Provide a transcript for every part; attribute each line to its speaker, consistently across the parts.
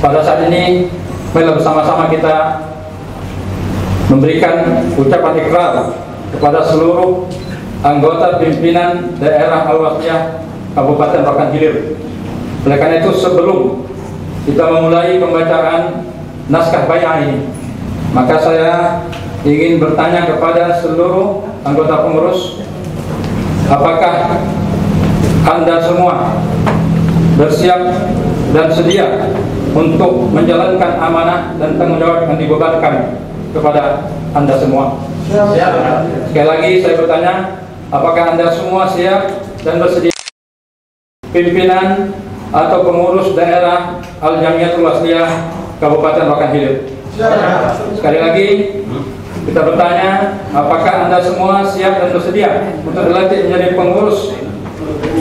Speaker 1: Pada saat ini, mari bersama-sama kita memberikan ucapan ikrar kepada seluruh anggota pimpinan daerah Al-Wasliyah Kabupaten Rokan Hilir. Oleh karena itu, sebelum kita memulai pembacaan naskah bai'ah ini, maka saya ingin bertanya kepada seluruh anggota pengurus, apakah Anda semua bersiap dan sedia untuk menjalankan amanah dan tanggung jawab yang dibebankan kepada Anda semua? Siap. Sekali lagi saya bertanya, apakah Anda semua siap dan bersedia pimpinan atau pengurus daerah Al-Jamiatul Wasliyah Kabupaten Rokan Hilir? Siap. Sekali lagi kita bertanya, apakah Anda semua siap dan bersedia untuk dilantik menjadi pengurus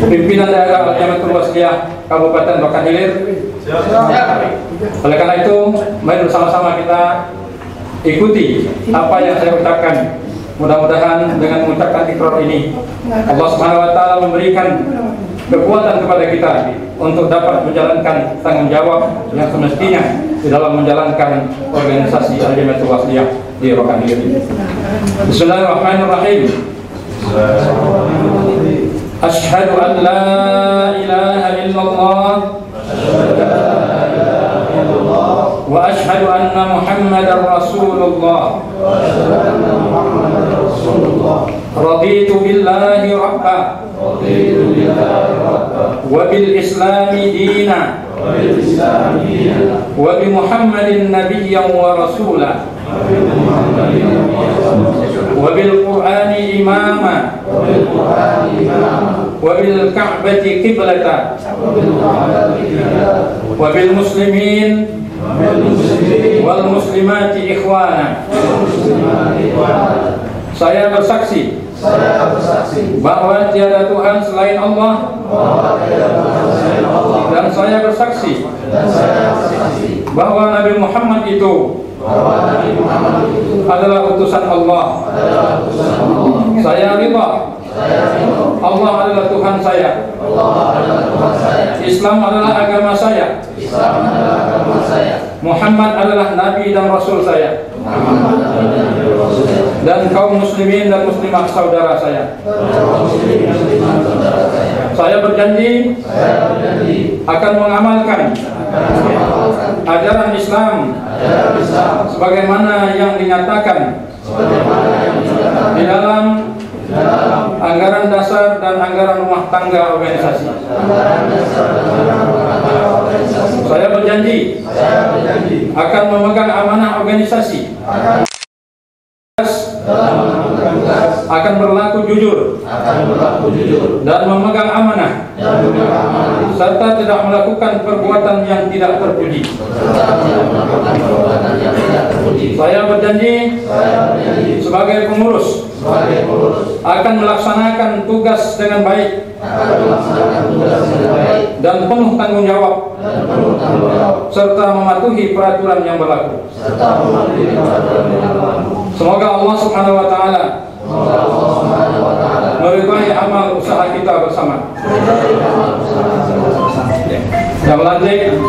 Speaker 1: pimpinan daerah Al-Jamiatul Wasliyah Kabupaten Rokan Hilir? Oleh karena itu, mari bersama-sama kita ikuti apa yang saya ucapkan. Mudah-mudahan dengan mengucapkan ikrar ini, Allah Subhanahu wa Ta'ala memberikan kekuatan kepada kita untuk dapat menjalankan tanggung jawab yang semestinya di dalam menjalankan organisasi Al-Jamiatul Wasliyah di Rokan Hilir. Bismillahirrahmanirrahim. Asyhadu an la ilaha illallah وأشهد أن محمدا رسول الله رضيت بالله ربا وبالإسلام دينا وبمحمد نبيا ورسولا وبالقرآن إماما وبالكعبة قبلة وبالمسلمين والmuslimat ikhwana. Saya bersaksi bahwa tiada Tuhan selain Allah, dan saya bersaksi bahwa Nabi Muhammad itu adalah utusan Allah. Saya ridha Allah adalah Tuhan saya. Islam adalah agama saya. Muhammad adalah Nabi dan Rasul saya. Dan kaum muslimin dan muslimah saudara saya. Saya berjanji akan mengamalkan ajaran Islam sebagaimana yang dinyatakan di dalam anggaran dasar dan anggaran rumah tangga organisasi. Saya berjanji akan memegang amanah organisasi, akan berlaku jujur dan memegang amanah, serta tidak melakukan perbuatan yang tidak terpuji. Saya berjanji sebagai pengurus akan melaksanakan tugas dengan baik dan penuh tanggung jawab, serta mematuhi peraturan yang berlaku. Semoga Allah Subhanahu wa Ta'ala meridai amal usaha kita bersama. Yang lanjut,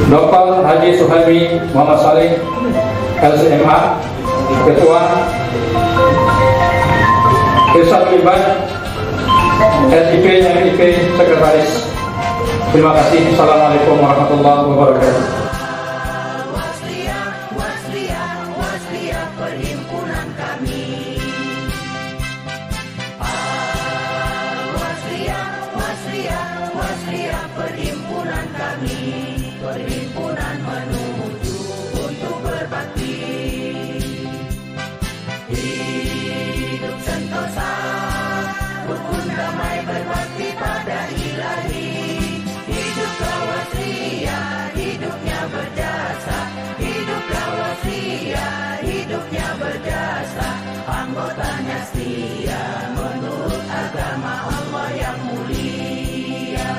Speaker 1: Dr. Haji Suhaimi Muhammad Saleh, LCMA, Ketua Irsyad Ibad, SIP, MIP, Sekretaris. Terima kasih. Assalamualaikum warahmatullahi wabarakatuh.
Speaker 2: Perhimpunan kami. Wasriyah perhimpunan kami. Perhimpunan menuju untuk berbakti. Hidup sentosa, rukun damai berbakti pada Ilahi. Hiduplah Wasriyah, hidupnya berjasa. Hiduplah Wasriyah, hidupnya berjasa. Anggotanya setia menurut agama Allah yang mulia.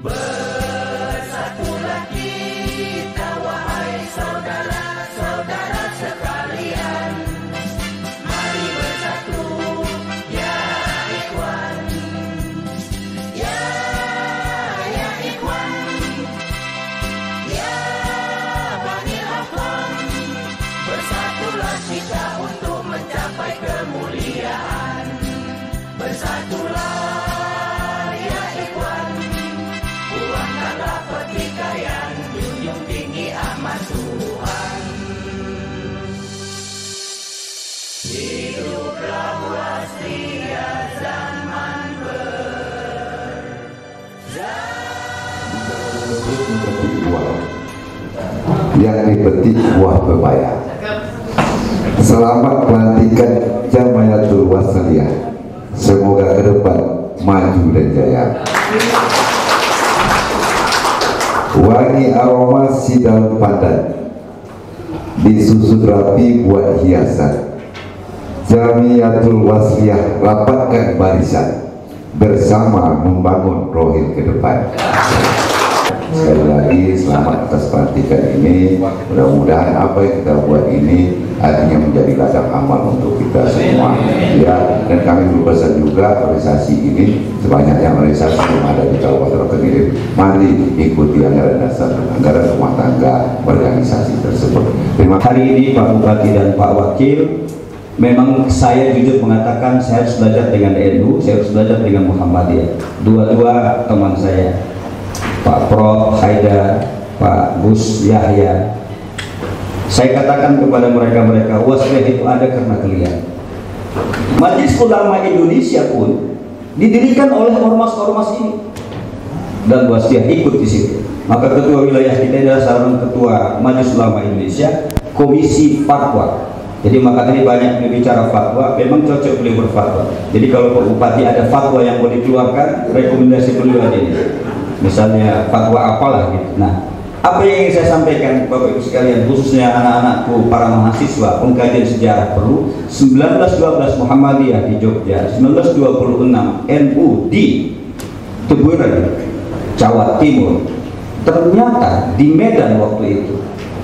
Speaker 2: Bersatulah kita wahai saudara-saudara sekalian. Mari bersatu ya ikhwan. Ya ikhwan. Ya bani akhwan. Bersatulah kita untuk mencapai kemuliaan. Bersatulah ya ikhwan. Buangkanlah pertikaian, junjung tinggi amat Tuhan. Hiduplah Wasriyah zaman
Speaker 3: yang dipetik buah pepaya. Selamat pelantikan Jamayatul Wasriyah. Semoga ke depan maju dan jaya. Wangi aroma si daun pandan, disusun rapi buat hiasan. Jamiatul Wasriyah rapatkan barisan, bersama membangun rohil ke depan. Sekali lagi selamat atas pelantikan ini. Mudah-mudahan apa yang kita buat ini artinya menjadi ladang amal untuk kita semua. Ya, dan kami berpesan juga organisasi ini sebanyaknya organisasi yang ada di Kabupaten Rokan Hilir, mari ikuti anggaran dasar dan anggaran rumah tangga organisasi tersebut. Terima kasih.
Speaker 4: Hari ini Pak Bupati dan Pak Wakil, memang saya jujur mengatakan saya harus belajar dengan NU, saya harus belajar dengan Muhammadiyah. Dua-dua teman saya, Pak Prof Haidar, Pak Gus Yahya. Saya katakan kepada mereka, wasliyah itu ada karena kalian. Majelis Ulama Indonesia pun didirikan oleh ormas-ormas ini, dan wasliyah ikut di situ. Maka ketua wilayah kita adalah seorang ketua Majelis Ulama Indonesia, Komisi Fatwa. Jadi maka tadi banyak berbicara fatwa, memang cocok beliau berfatwa. Jadi kalau Pak Bupati ada fatwa yang mau dikeluarkan, rekomendasi beliau aja ini. Misalnya fatwa apalah gitu. Nah, apa yang ingin saya sampaikan Bapak Ibu sekalian, khususnya anak-anakku para mahasiswa, pengkajian sejarah perlu. 1912 Muhammadiyah di Jogja, 1926 NU di Teburan, Jawa Timur. Ternyata di Medan waktu itu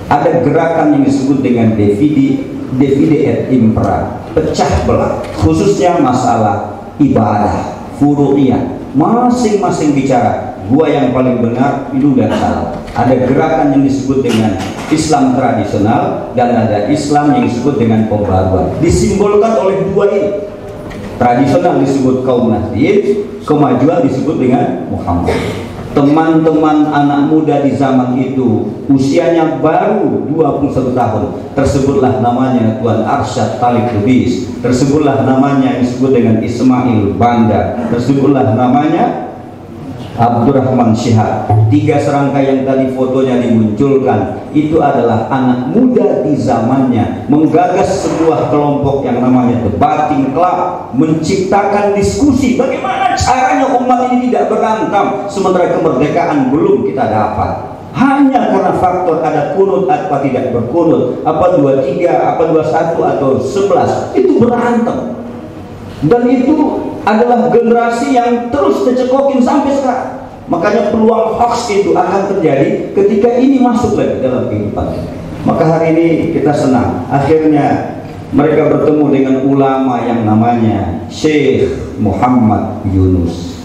Speaker 4: ada gerakan yang disebut dengan divide et impera, pecah belah, khususnya masalah ibadah, furu'iyah. Masing-masing bicara, gua yang paling benar, itu dan salah. Ada gerakan yang disebut dengan Islam tradisional dan ada Islam yang disebut dengan pembaruan. Disimbolkan oleh dua ini. Tradisional disebut kaum Nahdien, kemajuan disebut dengan Muhammad. Teman-teman anak muda di zaman itu usianya baru 21 tahun, tersebutlah namanya Tuan Arsyad Talib Lubis, tersebutlah namanya yang disebut dengan Ismail Banda, tersebutlah namanya Abdurrahman Syihab. Tiga serangkai yang tadi fotonya dimunculkan itu adalah anak muda di zamannya, menggagas sebuah kelompok yang namanya Debating Club, menciptakan diskusi bagaimana caranya umat ini tidak berantem sementara kemerdekaan belum kita dapat. Hanya karena faktor ada kunut atau tidak berkunut, apa 23, apa 21 atau 11, itu berantem. Dan itu adalah generasi yang terus tercekokin sampai sekarang. Makanya peluang hoax itu akan terjadi ketika ini masuk lagi dalam kehidupan. Maka hari ini kita senang, akhirnya mereka bertemu dengan ulama yang namanya Syekh Muhammad Yunus.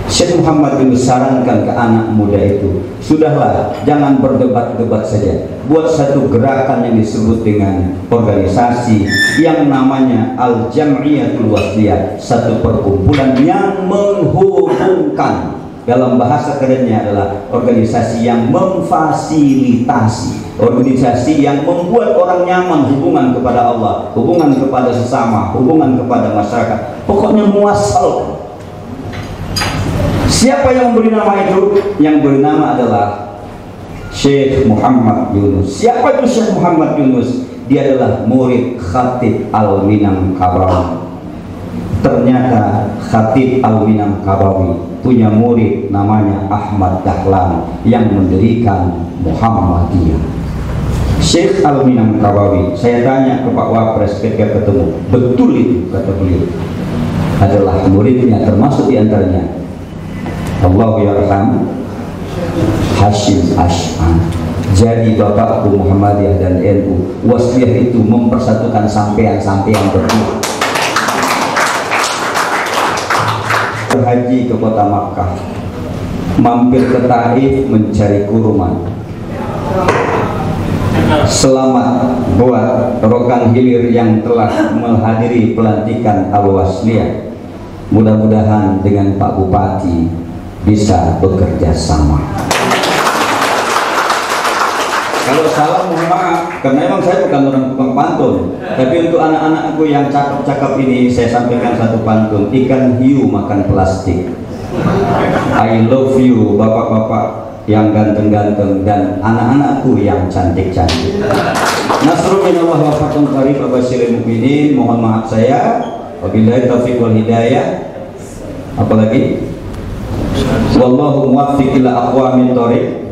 Speaker 4: Syekh Muhammad Yunus sarankan ke anak muda itu, sudahlah, jangan berdebat-debat saja, buat satu gerakan yang disebut dengan organisasi yang namanya Al-Jam'iyatul Wasliyah, satu perkumpulan yang menghubungkan. Dalam bahasa kerennya adalah organisasi yang memfasilitasi, organisasi yang membuat orang nyaman hubungan kepada Allah, hubungan kepada sesama, hubungan kepada masyarakat, pokoknya muasal. Siapa yang memberi nama itu? Yang beri nama adalah Syekh Muhammad Yunus. Siapa itu Syekh Muhammad Yunus? Dia adalah murid Khatib Al-Minangkabawi. Ternyata Khatib Al-Minangkabawi punya murid namanya Ahmad Dahlan yang mendirikan Muhammadiyah. Syekh Al-Minangkabawi, saya tanya ke Pak Wapres ketika ketemu, betul itu kata beliau, adalah muridnya, termasuk diantaranya Allahu yarham Hashim Ash'an. Jadi bapakku Muhammadiyah dan NU, wasliyah itu mempersatukan sampean-sampean berdua. Berhaji ke kota Makkah, mampir ke Taif mencari kurma. Selamat buat Rokan Hilir yang telah menghadiri pelantikan Al-Wasliyah. Mudah-mudahan dengan Pak Bupati bisa bekerja sama. Kalau salah mohon maaf, karena memang saya bukan orang tukang pantun. Tapi untuk anak-anakku yang cakep-cakep ini saya sampaikan satu pantun. Ikan hiu makan plastik. I love you bapak-bapak yang ganteng-ganteng dan anak-anakku yang cantik-cantik. Nasrul minallah wa fathun qarib wa basyiril mukminin. Mohon maaf saya. Wabillahi taufiq wal hidayah. Apalagi? Wallahu muwaffiq ila aqwamit thoriq.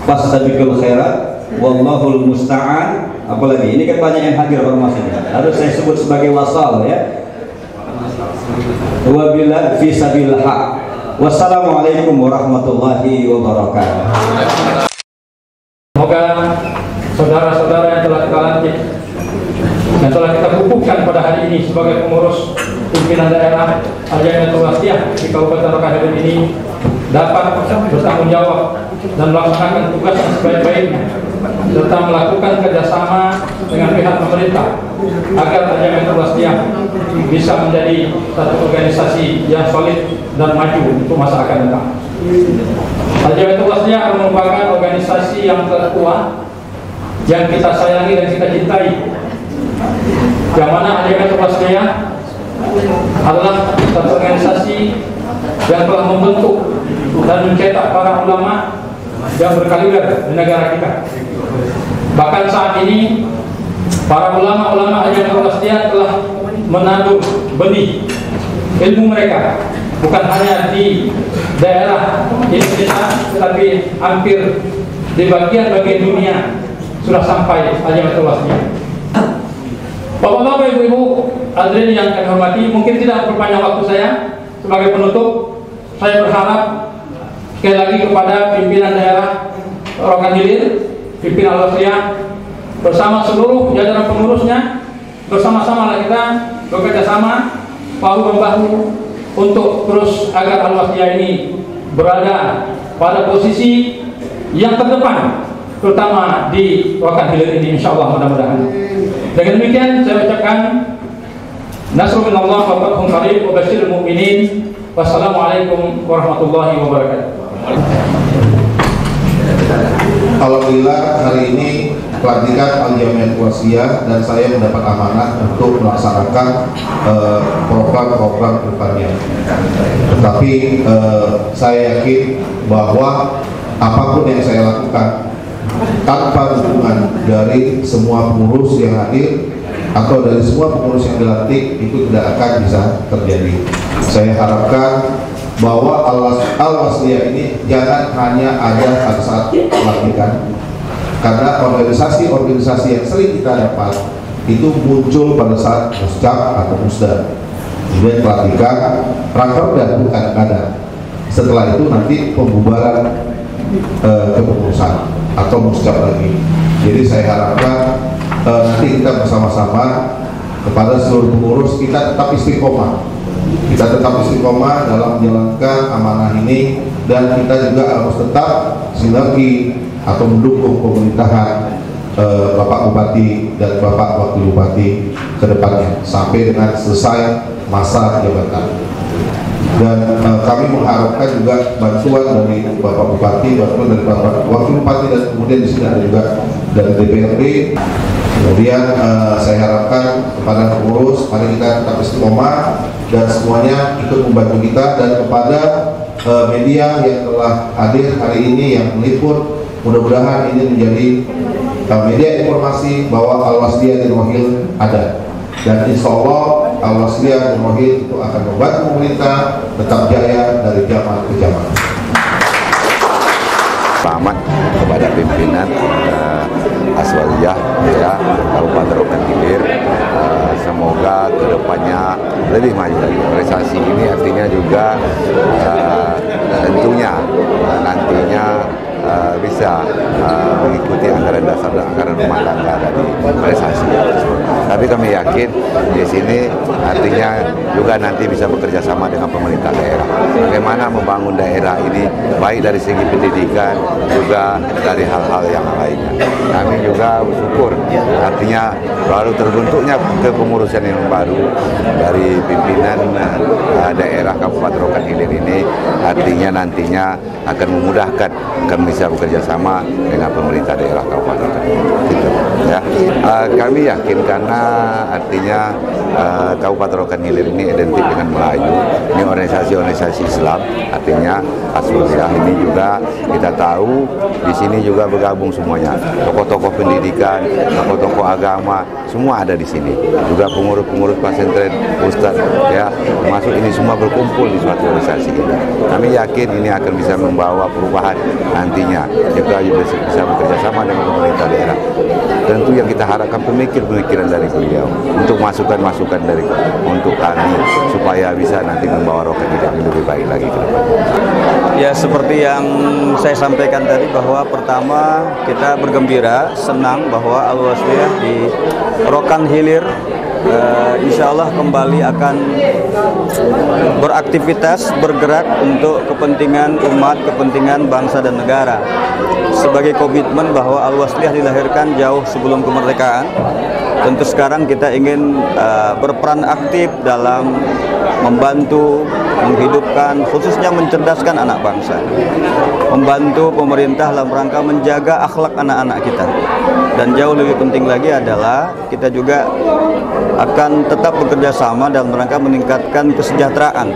Speaker 4: Fastabiqul khairat. Wallahul musta'an. Apalagi? Ini kan banyak yang hadir ormas ini. Harus saya sebut sebagai wasal ya. Wabillahi fi sabilillah haq. Wassalamualaikum warahmatullahi wabarakatuh.
Speaker 1: Semoga saudara-saudara yang telah kita lantik, yang telah kita kukuhkan pada hari ini sebagai pengurus pimpinan daerah Al-Jamiatul Wasliyah di Kabupaten Rokan Hilir ini dapat bertanggung jawab dan melaksanakan tugas yang sebaik-baiknya, serta melakukan kerjasama dengan pihak pemerintah agar Al-Jamiatul Wasliyah bisa menjadi satu organisasi yang solid dan maju untuk masa akan datang. Al-Jamiatul Wasliyah merupakan organisasi yang tertua yang kita sayangi dan kita cintai, yang mana Al-Jamiatul Wasliyah adalah satu organisasi yang telah membentuk dan mencetak para ulama yang berkaliber di negara kita. Bahkan saat ini para ulama-ulama Al-Jamiatul Wasliyah telah menandur benih ilmu mereka bukan hanya di daerah Indonesia, tetapi hampir di bagian-bagian dunia sudah sampai Al-Jamiatul Wasliyah. Bapak-bapak, ibu-ibu hadirin yang kami hormati, mungkin tidak memperpanjang waktu saya. Sebagai penutup, saya berharap sekali lagi kepada pimpinan daerah Rokan Hilir, pimpinan Al-Wasliyah bersama seluruh jajaran pengurusnya, bersama-sama kita bekerja sama bahu-membahu untuk terus agar Al-Wasliyah ini berada pada posisi yang terdepan, terutama di Rokan Hilir ini, insyaallah, mudah-mudahan. Dengan demikian saya ucapkan nasrul minallah wa fathun qarib wa basyiril mu'minin. Wassalamualaikum warahmatullahi wabarakatuh.
Speaker 5: Alhamdulillah, hari ini pelantikan Al-Jamiatul Wasliyah dan saya mendapat amanah untuk melaksanakan program-program depannya. Tetapi saya yakin bahwa apapun yang saya lakukan tanpa dukungan dari semua pengurus yang hadir atau dari semua pengurus yang dilantik itu tidak akan bisa terjadi. Saya harapkan bahwa Al-Wasliyah ini jangan hanya ada pada saat pelantikan, karena organisasi-organisasi yang sering kita dapat itu muncul pada saat muscap atau musda, kemudian pelantikan, rakerda kadang-kadang. Setelah itu nanti pembubaran kepengurusan atau muscap lagi. Jadi saya harapkan nanti kita bersama-sama kepada seluruh pengurus kita tetap istiqomah. Kita tetap istiqomah dalam menjalankan amanah ini, dan kita juga harus tetap sinergi atau mendukung pemerintahan Bapak Bupati dan Bapak Wakil Bupati ke depannya sampai dengan selesai masa jabatan. Dan kami mengharapkan juga bantuan dari Bapak Bupati, bantuan dari Bapak Wakil Bupati, dan kemudian di sini ada juga dari DPRD. Kemudian saya harapkan kepada pengurus, mari kita tetap istiqomah dan semuanya ikut membantu kita, dan kepada media yang telah hadir hari ini yang meliput, mudah-mudahan ini menjadi media informasi bahwa Al-Wasliyah di Rohil ada, dan insya Allah Al-Wasliyah di Rohil itu akan membantu pemerintah tetap jaya dari zaman ke zaman.
Speaker 3: Selamat kepada pimpinan Aswaliyah ya, Kabupaten Rokan Hilir. Semoga kedepannya lebih maju lagi. Organisasi ini artinya juga tentunya nantinya bisa mengikuti anggaran dasar dan anggaran rumah tangga dari organisasi. Tapi kami yakin di sini artinya juga nanti bisa bekerja sama dengan pemerintah daerah. Bagaimana membangun daerah ini baik dari segi pendidikan juga dari hal-hal yang lainnya. Kami juga bersyukur artinya baru terbentuknya kepengurusan yang baru dari pimpinan daerah Kabupaten Rokan Hilir ini, artinya nantinya akan memudahkan kami bisa bekerja sama dengan pemerintah daerah Kabupaten Rokan Hilir. Gitu, ya. Kami yakin karena artinya Kabupaten Rokan Hilir ini identik dengan Melayu, ini organisasi-organisasi Islam, artinya Aswaliyah ini juga kita tahu di sini juga bergabung semuanya, tokoh-tokoh pendidikan, tokoh-tokoh agama, semua ada di sini. Juga pengurus-pengurus pesantren, ustadz, ya, termasuk ini semua berkumpul di suatu organisasi ini. Kami yakin ini akan bisa membawa perubahan nantinya, juga bisa bekerja sama dengan pemerintah daerah. Tentu yang kita harapkan pemikiran dari beliau untuk masukan-masukan dari untuk kami supaya bisa nanti membawa Rokan Hilir lebih baik lagi.
Speaker 6: lagi ke depan?
Speaker 4: Ya, seperti yang saya sampaikan tadi, bahwa pertama kita bergembira, senang bahwa Al-Wasliyah di Rokan Hilir insya Allah kembali akan beraktivitas, bergerak untuk kepentingan umat, kepentingan bangsa dan negara. Sebagai komitmen bahwa Al-Wasliyah dilahirkan jauh sebelum kemerdekaan, tentu sekarang kita ingin berperan aktif dalam membantu, menghidupkan, khususnya mencerdaskan anak bangsa, membantu pemerintah dalam rangka menjaga akhlak anak-anak kita. Dan jauh lebih penting lagi adalah kita juga akan tetap bekerja sama dalam rangka meningkatkan kesejahteraan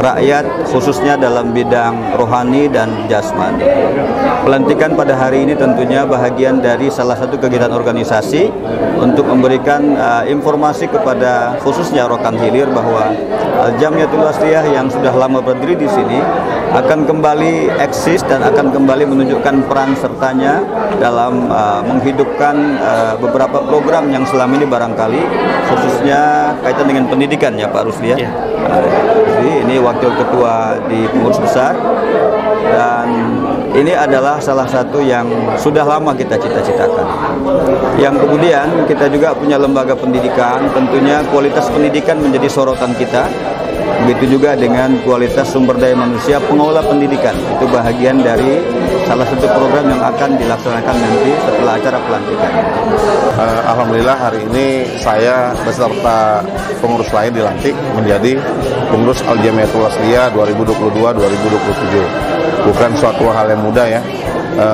Speaker 4: rakyat, khususnya dalam bidang rohani dan jasmani. Pelantikan pada hari ini tentunya bahagian dari salah satu kegiatan organisasi untuk memberikan informasi kepada khususnya Rokan Hilir bahwa Al-Jamiatul Wasliyah yang sudah lama berdiri di sini akan kembali eksis dan akan kembali menunjukkan peran sertanya dalam menghidupkan beberapa program yang selama ini barangkali khususnya kaitan dengan pendidikan, ya Pak Rusli, ya. Jadi ini Wakil Ketua di Pengurus Besar, dan ini adalah salah satu yang sudah lama kita cita-citakan. Yang kemudian kita juga punya lembaga pendidikan, tentunya kualitas pendidikan menjadi sorotan kita. Begitu juga dengan kualitas sumber daya manusia, pengelola pendidikan. Itu bahagian dari salah satu program yang akan dilaksanakan nanti setelah acara pelantikan.
Speaker 5: Alhamdulillah hari ini saya beserta pengurus lain dilantik menjadi pengurus Al-Jamiatul Wasliyah 2022-2027. Bukan suatu hal yang mudah ya,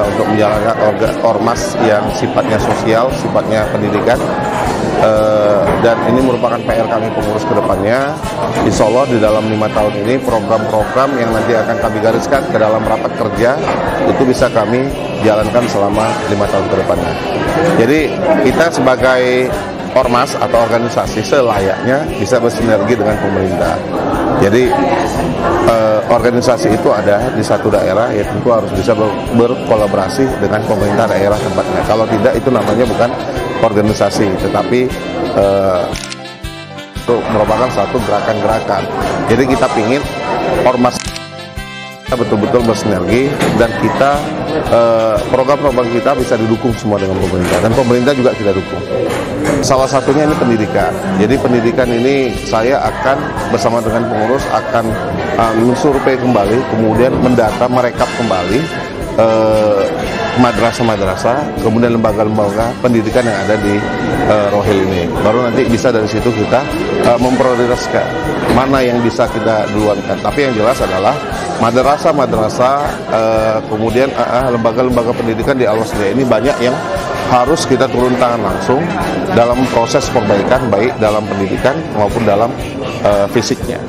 Speaker 5: untuk menjalankan ormas yang sifatnya sosial, sifatnya pendidikan. Dan ini merupakan PR kami pengurus ke depannya. Insya Allah di dalam 5 tahun ini program-program yang nanti akan kami gariskan ke dalam rapat kerja itu bisa kami jalankan selama 5 tahun ke depannya. Jadi kita sebagai ormas atau organisasi selayaknya bisa bersinergi dengan pemerintah. Jadi organisasi itu ada di satu daerah, ya tentu harus bisa berkolaborasi dengan pemerintah daerah tempatnya. Kalau tidak, itu namanya bukan organisasi, tetapi itu merupakan satu gerakan-gerakan. Jadi kita pingin ormas betul-betul bersinergi, dan kita program-program kita bisa didukung semua dengan pemerintah, dan pemerintah juga kita dukung. Salah satunya ini pendidikan. Jadi pendidikan ini saya akan bersama dengan pengurus akan mensurvei kembali, kemudian mendata, merekap kembali madrasah-madrasah, kemudian lembaga-lembaga pendidikan yang ada di Rohil ini. Baru nanti bisa dari situ kita memprioritaskan mana yang bisa kita duluankan. Tapi yang jelas adalah madrasah-madrasah, kemudian lembaga-lembaga pendidikan di Al-Wasliyah ini banyak yang harus kita turun tangan langsung dalam proses perbaikan, baik dalam pendidikan maupun dalam fisiknya.